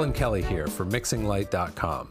Alan Kelly here for mixinglight.com.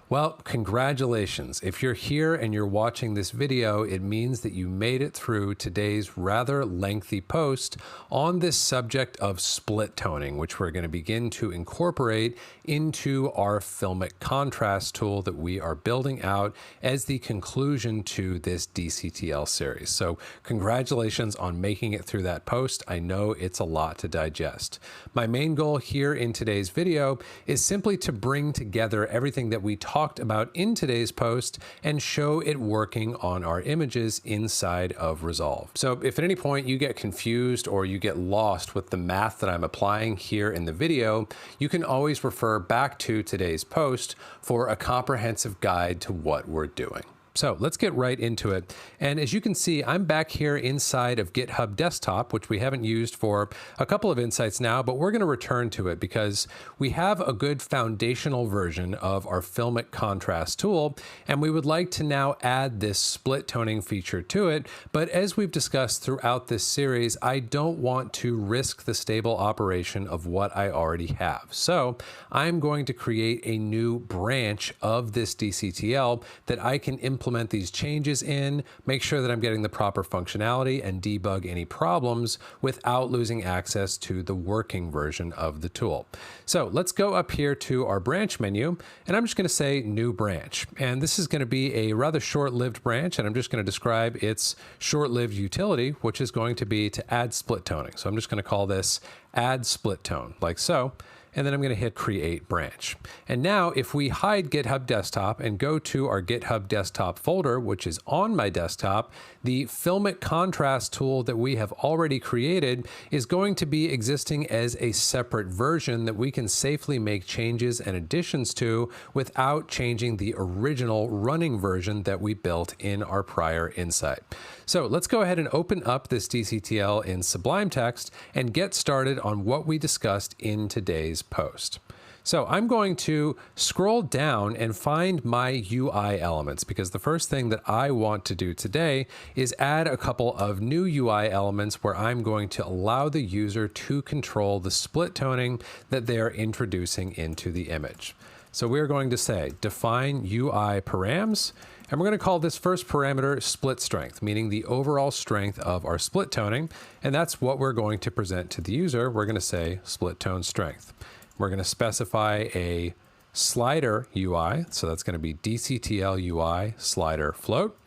Well, congratulations. If you're here and you're watching this video, it means that you made it through today's rather lengthy post on this subject of split toning, which we're going to begin to incorporate into our filmic contrast tool that we are building out as the conclusion to this DCTL series. So congratulations on making it through that post. I know it's a lot to digest. My main goal here in today's video is simply to bring together everything that we talked about in today's post and show it working on our images inside of Resolve. So if at any point you get confused or you get lost with the math that I'm applying here in the video, you can always refer back to today's post for a comprehensive guide to what we're doing. So let's get right into it. And as you can see, I'm back here inside of GitHub Desktop, which we haven't used for a couple of insights now, but we're going to return to it because we have a good foundational version of our filmic contrast tool, and we would like to now add this split toning feature to it. But as we've discussed throughout this series, I don't want to risk the stable operation of what I already have. So I'm going to create a new branch of this DCTL that I can implement these changes in, make sure that I'm getting the proper functionality, and debug any problems without losing access to the working version of the tool. So let's go up here to our branch menu, and I'm just going to say new branch. And this is going to be a rather short-lived branch, and I'm just going to describe its short-lived utility, which is going to be to add split toning. So I'm just going to call this add split tone, like so. And then I'm going to hit create branch. And now if we hide GitHub Desktop and go to our GitHub Desktop folder, which is on my desktop, the filmic contrast tool that we have already created is going to be existing as a separate version that we can safely make changes and additions to without changing the original running version that we built in our prior insight. So let's go ahead and open up this DCTL in Sublime Text and get started on what we discussed in today's post. So I'm going to scroll down and find my UI elements because the first thing that I want to do today is add a couple of new UI elements where I'm going to allow the user to control the split toning that they're introducing into the image. So we're going to say define UI params, and we're going to call this first parameter split strength, meaning the overall strength of our split toning. And that's what we're going to present to the user. We're going to say split tone strength. We're going to specify a slider UI. So that's going to be DCTL UI slider float.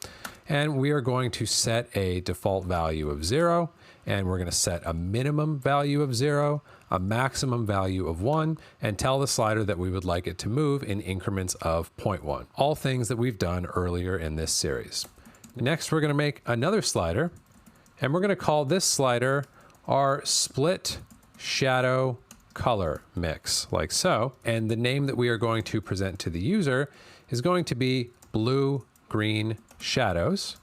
And we are going to set a default value of 0. And we're going to set a minimum value of 0, a maximum value of 1, and tell the slider that we would like it to move in increments of 0.1. All things that we've done earlier in this series. Next, we're going to make another slider, and we're going to call this slider our split shadow color mix, like so. And the name that we are going to present to the user is going to be blue-green shadows.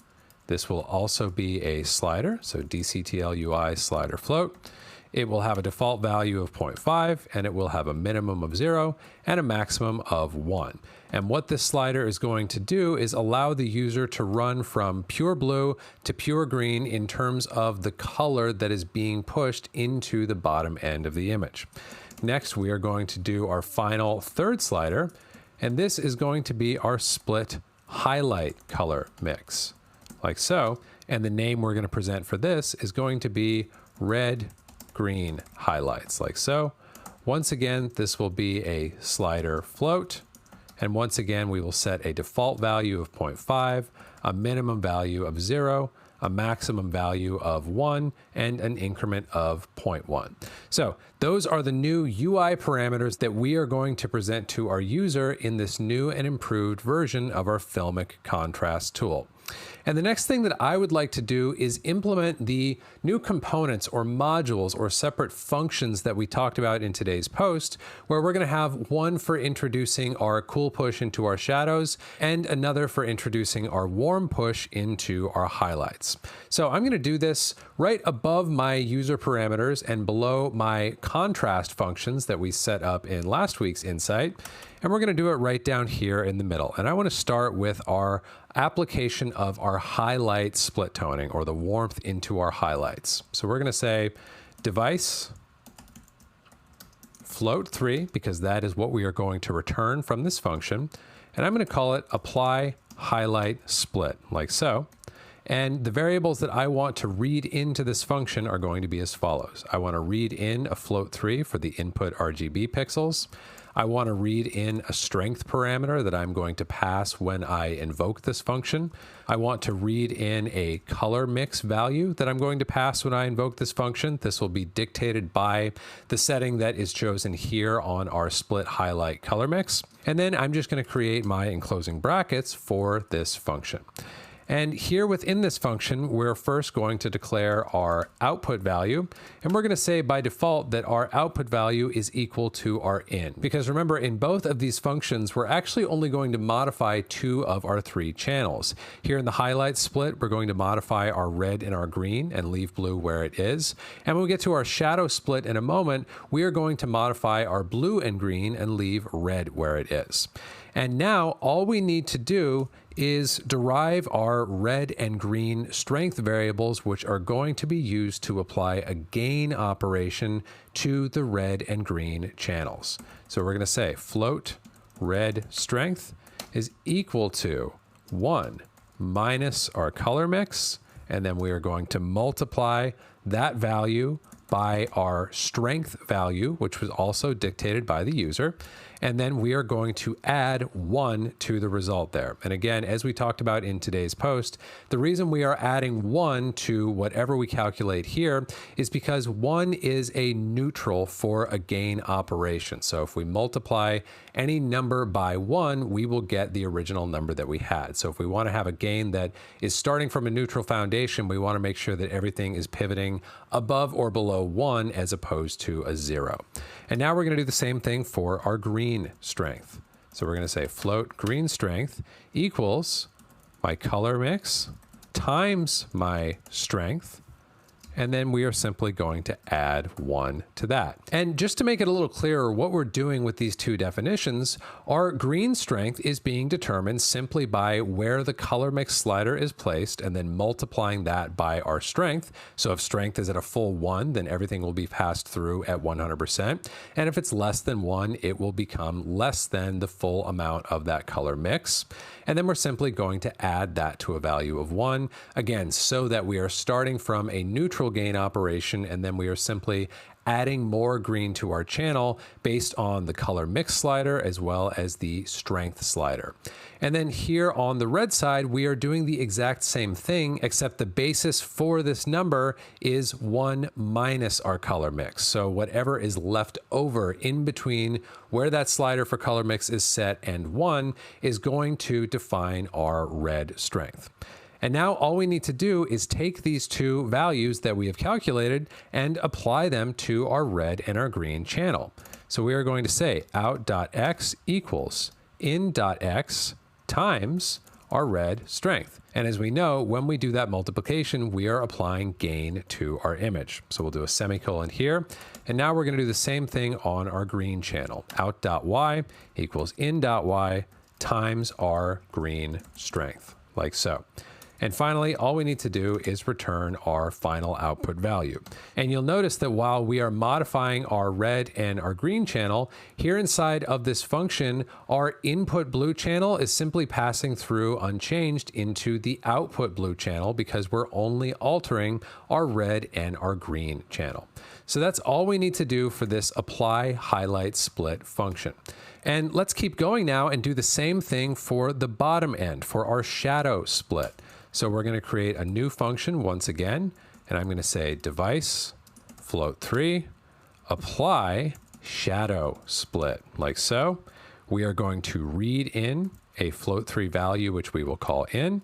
This will also be a slider, so DCTL UI slider float. It will have a default value of 0.5, and it will have a minimum of 0 and a maximum of 1. And what this slider is going to do is allow the user to run from pure blue to pure green in terms of the color that is being pushed into the bottom end of the image. Next, we are going to do our final third slider, and this is going to be our split highlight color mix, like so. And the name we're going to present for this is going to be red green highlights, like so. Once again, this will be a slider float. And once again, we will set a default value of 0.5, a minimum value of 0, a maximum value of 1, and an increment of 0.1. So those are the new UI parameters that we are going to present to our user in this new and improved version of our filmic contrast tool. And the next thing that I would like to do is implement the new components or modules or separate functions that we talked about in today's post, where we're going to have one for introducing our cool push into our shadows and another for introducing our warm push into our highlights. So I'm going to do this right above my user parameters and below my contrast functions that we set up in last week's insight. And we're going to do it right down here in the middle. And I want to start with our application of our highlight split toning, or the warmth into our highlights. So we're going to say device float3 because that is what we are going to return from this function. And I'm going to call it apply highlight split, like so. And the variables that I want to read into this function are going to be as follows. I want to read in a float3 for the input RGB pixels. I want to read in a strength parameter that I'm going to pass when I invoke this function. I want to read in a color mix value that I'm going to pass when I invoke this function. This will be dictated by the setting that is chosen here on our split highlight color mix. And then I'm just going to create my enclosing brackets for this function. And here within this function, we're first going to declare our output value. And we're going to say by default that our output value is equal to our in. Because remember, in both of these functions, we're actually only going to modify 2 of our 3 channels. Here in the highlight split, we're going to modify our red and our green and leave blue where it is. And when we get to our shadow split in a moment, we are going to modify our blue and green and leave red where it is. And now all we need to do is derive our red and green strength variables, which are going to be used to apply a gain operation to the red and green channels. So we're going to say float red strength is equal to 1 minus our color mix, and then we are going to multiply that value by our strength value, which was also dictated by the user. And then we are going to add 1 to the result there. And again, as we talked about in today's post, the reason we are adding 1 to whatever we calculate here is because 1 is a neutral for a gain operation. So if we multiply any number by 1, we will get the original number that we had. So if we want to have a gain that is starting from a neutral foundation, we want to make sure that everything is pivoting above or below 1 as opposed to a 0. And now we're going to do the same thing for our green strength. So we're going to say float green strength equals my color mix times my strength. And then we are simply going to add 1 to that. And just to make it a little clearer what we're doing with these 2 definitions, our green strength is being determined simply by where the color mix slider is placed and then multiplying that by our strength. So if strength is at a full 1, then everything will be passed through at 100%. And if it's less than 1, it will become less than the full amount of that color mix. And then we're simply going to add that to a value of 1, again, so that we are starting from a neutral gain operation, and then we are simply adding more green to our channel based on the color mix slider as well as the strength slider. And then here on the red side, we are doing the exact same thing, except the basis for this number is 1 minus our color mix. So whatever is left over in between where that slider for color mix is set and 1 is going to define our red strength. And now all we need to do is take these 2 values that we have calculated and apply them to our red and our green channel. So we are going to say out.x equals in.x times our red strength. And as we know, when we do that multiplication, we are applying gain to our image. So we'll do a semicolon here. And now we're going to do the same thing on our green channel. Out.y equals in.y times our green strength, like so. And finally, all we need to do is return our final output value. And you'll notice that while we are modifying our red and our green channel, here inside of this function, our input blue channel is simply passing through unchanged into the output blue channel because we're only altering our red and our green channel. So that's all we need to do for this apply highlight split function. And let's keep going now and do the same thing for the bottom end, for our shadow split. So we're going to create a new function once again, and I'm going to say device float3 apply shadow split, like so. We are going to read in a float3 value, which we will call in.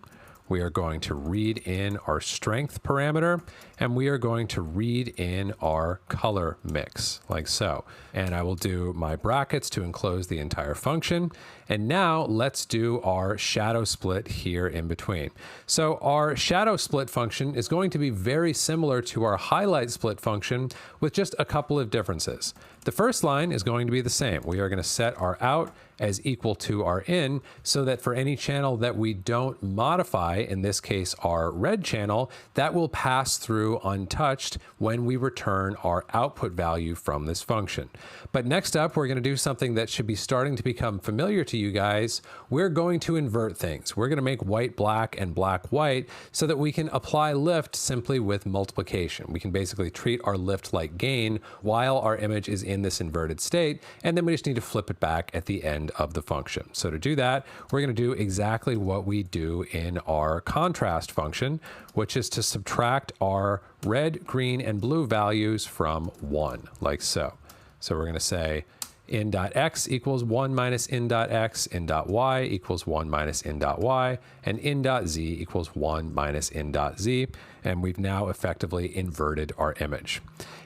We are going to read in our strength parameter, and we are going to read in our color mix, like so. And I will do my brackets to enclose the entire function. And now let's do our shadow split here in between. So our shadow split function is going to be very similar to our highlight split function with just a couple of differences. The first line is going to be the same. We are going to set our out as equal to our in, so that for any channel that we don't modify, in this case our red channel, that will pass through untouched when we return our output value from this function. But next up, we're going to do something that should be starting to become familiar to you guys. We're going to invert things. We're going to make white black and black white so that we can apply lift simply with multiplication. We can basically treat our lift like gain while our image is in this inverted state, and then we just need to flip it back at the end of the function. So to do that, we're going to do exactly what we do in our contrast function, which is to subtract our red, green, and blue values from 1, like so. So we're going to say in.x equals 1 minus in.x, in.y equals 1 minus in.y, and in.z equals 1 minus in.z. And we've now effectively inverted our image.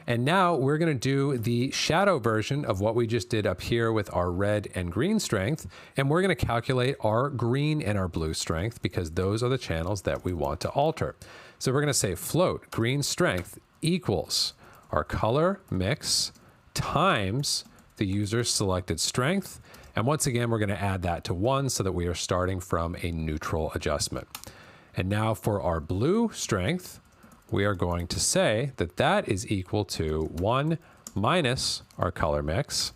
And now we're going to do the shadow version of what we just did up here with our red and green strength. And we're going to calculate our green and our blue strength, because those are the channels that we want to alter. So we're going to say float green strength equals our color mix times the user's selected strength. And once again, we're going to add that to 1 so that we are starting from a neutral adjustment. And now for our blue strength, we are going to say that that is equal to 1 minus our color mix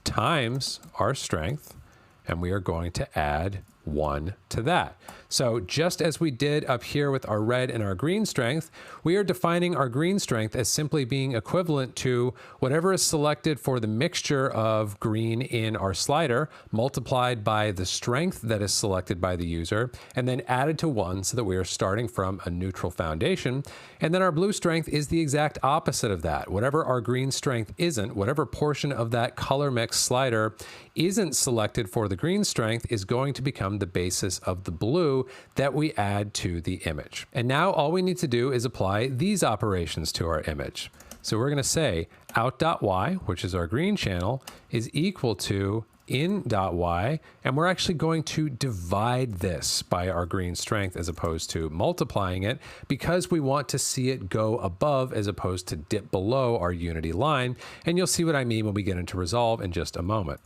times our strength, and we are going to add 1 to that. So just as we did up here with our red and our green strength, we are defining our green strength as simply being equivalent to whatever is selected for the mixture of green in our slider multiplied by the strength that is selected by the user, and then added to 1 so that we are starting from a neutral foundation. And then our blue strength is the exact opposite of that. Whatever our green strength isn't, whatever portion of that color mix slider isn't selected for the green strength, is going to become the basis of the blue that we add to the image. And now all we need to do is apply these operations to our image. So we're going to say out.y, which is our green channel, is equal to in.y, and we're actually going to divide this by our green strength as opposed to multiplying it, because we want to see it go above as opposed to dip below our unity line. And you'll see what I mean when we get into resolve in just a moment.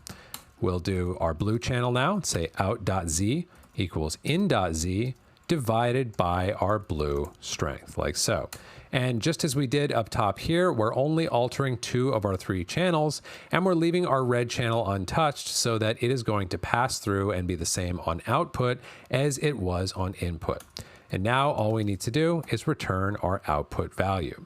We'll do our blue channel now and say out.z equals in.z divided by our blue strength, like so. And just as we did up top here, we're only altering 2 of our 3 channels, and we're leaving our red channel untouched so that it is going to pass through and be the same on output as it was on input. And now all we need to do is return our output value.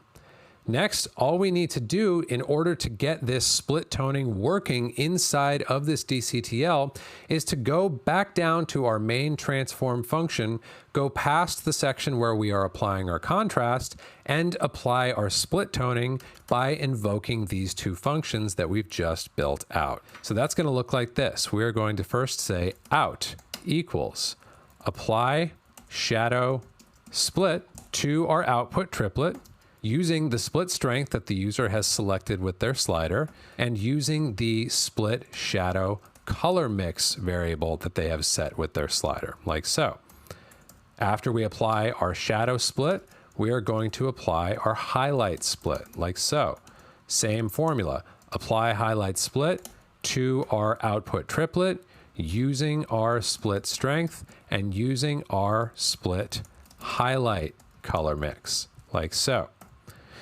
Next, all we need to do in order to get this split toning working inside of this DCTL is to go back down to our main transform function, go past the section where we are applying our contrast, and apply our split toning by invoking these 2 functions that we've just built out. So that's going to look like this. We are going to first say out equals apply shadow split to our output triplet, using the split strength that the user has selected with their slider, and using the split shadow color mix variable that they have set with their slider, like so. After we apply our shadow split, we are going to apply our highlight split, like so. Same formula, apply highlight split to our output triplet using our split strength and using our split highlight color mix, like so.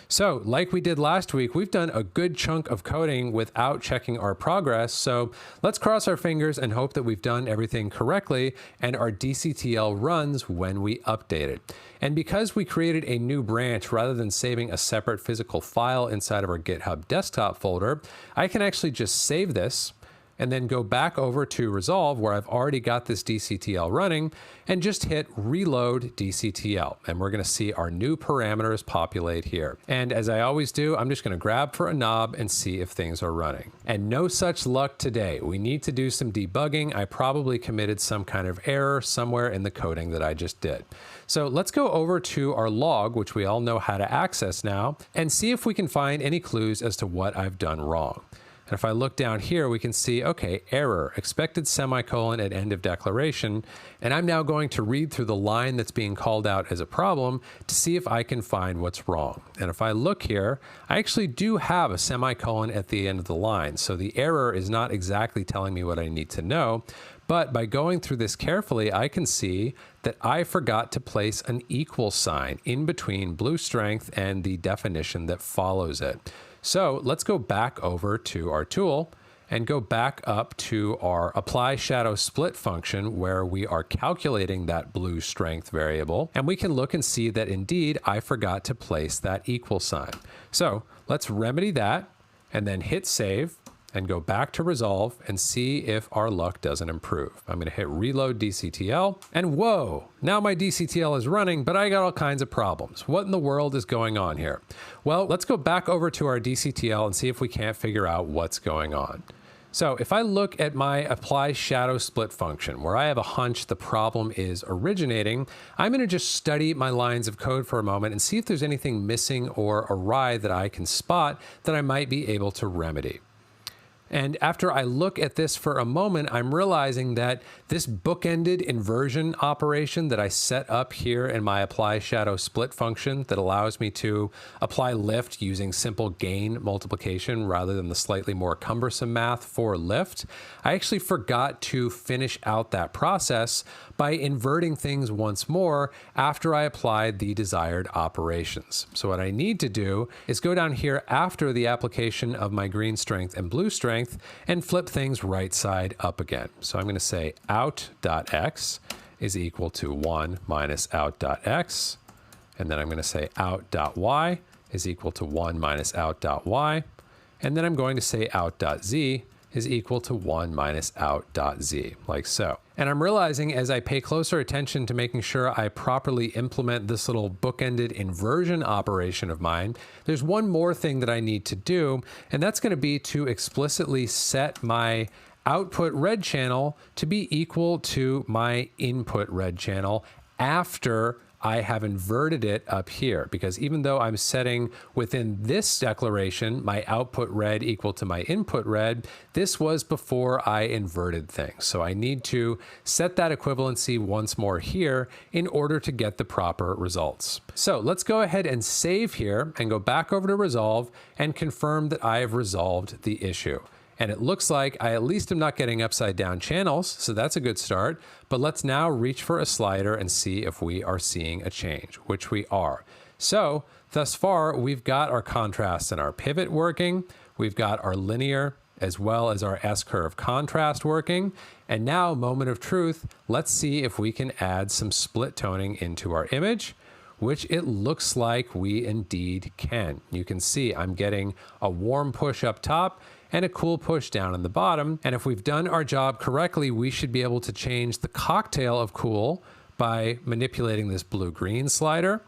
So like we did last week, we've done a good chunk of coding without checking our progress. So let's cross our fingers and hope that we've done everything correctly and our DCTL runs when we update it. And because we created a new branch rather than saving a separate physical file inside of our GitHub desktop folder, I can actually just save this and then go back over to Resolve where I've already got this DCTL running and just hit reload DCTL. And we're going to see our new parameters populate here. And as I always do, I'm just going to grab for a knob and see if things are running. And no such luck today. We need to do some debugging. I probably committed some kind of error somewhere in the coding that I just did. So let's go over to our log, which we all know how to access now, and see if we can find any clues as to what I've done wrong. And if I look down here, we can see, okay, error, expected semicolon at end of declaration. And I'm now going to read through the line that's being called out as a problem to see if I can find what's wrong. And if I look here, I actually do have a semicolon at the end of the line. So the error is not exactly telling me what I need to know. But by going through this carefully, I can see that I forgot to place an equal sign in between blue strength and the definition that follows it. So let's go back over to our tool and go back up to our apply shadow split function where we are calculating that blue strength variable. And we can look and see that indeed I forgot to place that equal sign. So let's remedy that and then hit save and go back to resolve and see if our luck doesn't improve. I'm going to hit reload DCTL and whoa, now my DCTL is running, but I got all kinds of problems. What in the world is going on here? Well, let's go back over to our DCTL and see if we can't figure out what's going on. So if I look at my apply shadow split function where I have a hunch the problem is originating, I'm going to just study my lines of code for a moment and see if there's anything missing or awry that I can spot that I might be able to remedy. And after I look at this for a moment, I'm realizing that this bookended inversion operation that I set up here in my apply shadow split function that allows me to apply lift using simple gain multiplication rather than the slightly more cumbersome math for lift, I actually forgot to finish out that process by inverting things once more after I applied the desired operations. So what I need to do is go down here after the application of my green strength and blue strength and flip things right side up again. So I'm going to say out.x is equal to 1 minus out.x. And then I'm going to say out.y is equal to 1 minus out.y. And then I'm going to say out.z is equal to 1 minus out.z, like so. And I'm realizing as I pay closer attention to making sure I properly implement this little bookended inversion operation of mine, there's one more thing that I need to do, and that's going to be to explicitly set my output red channel to be equal to my input red channel after I have inverted it up here, because even though I'm setting within this declaration my output red equal to my input red, this was before I inverted things. So I need to set that equivalency once more here in order to get the proper results. So let's go ahead and save here and go back over to resolve and confirm that I have resolved the issue. And it looks like I at least am not getting upside down channels, so that's a good start. But let's now reach for a slider and see if we are seeing a change, which we are. So thus far, we've got our contrast and our pivot working. We've got our linear as well as our S-curve contrast working. And now, moment of truth, let's see if we can add some split toning into our image, which it looks like we indeed can. You can see I'm getting a warm push up top and a cool push down in the bottom. And if we've done our job correctly, we should be able to change the cocktail of cool by manipulating this blue-green slider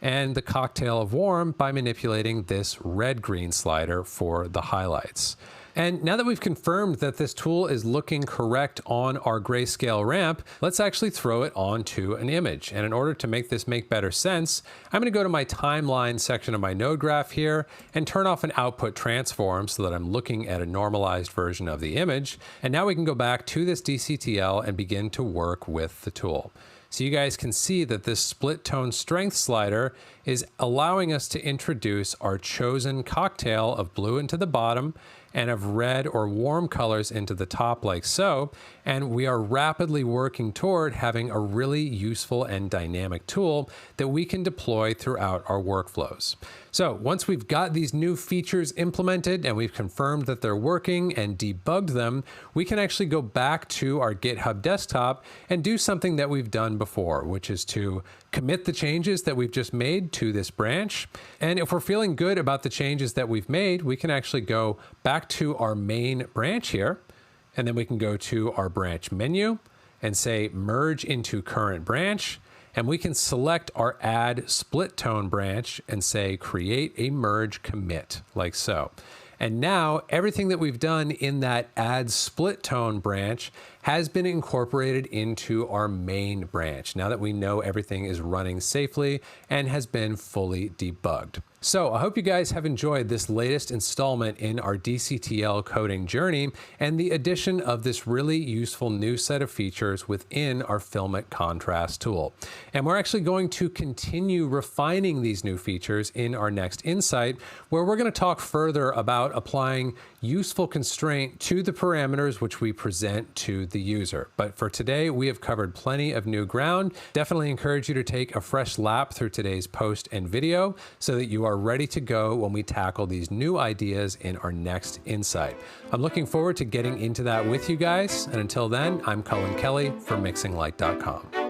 and the cocktail of warm by manipulating this red-green slider for the highlights. And now that we've confirmed that this tool is looking correct on our grayscale ramp, let's actually throw it onto an image. And in order to make this make better sense, I'm going to go to my timeline section of my node graph here and turn off an output transform so that I'm looking at a normalized version of the image. And now we can go back to this DCTL and begin to work with the tool. So you guys can see that this split tone strength slider is allowing us to introduce our chosen cocktail of blue into the bottom and of red or warm colors into the top like so. And we are rapidly working toward having a really useful and dynamic tool that we can deploy throughout our workflows. So once we've got these new features implemented and we've confirmed that they're working and debugged them, we can actually go back to our GitHub desktop and do something that we've done before, which is to commit the changes that we've just made to this branch. And if we're feeling good about the changes that we've made, we can actually go back to our main branch here, and then we can go to our branch menu and say merge into current branch. And we can select our add split tone branch and say create a merge commit like so. And now everything that we've done in that add split tone branch has been incorporated into our main branch now that we know everything is running safely and has been fully debugged. So I hope you guys have enjoyed this latest installment in our DCTL coding journey and the addition of this really useful new set of features within our filament contrast tool. And we're actually going to continue refining these new features in our next insight, where we're going to talk further about applying useful constraint to the parameters which we present to the user. But for today, we have covered plenty of new ground. Definitely encourage you to take a fresh lap through today's post and video so that you are ready to go when we tackle these new ideas in our next insight. I'm looking forward to getting into that with you guys. And until then, I'm Colin Kelly for mixinglight.com.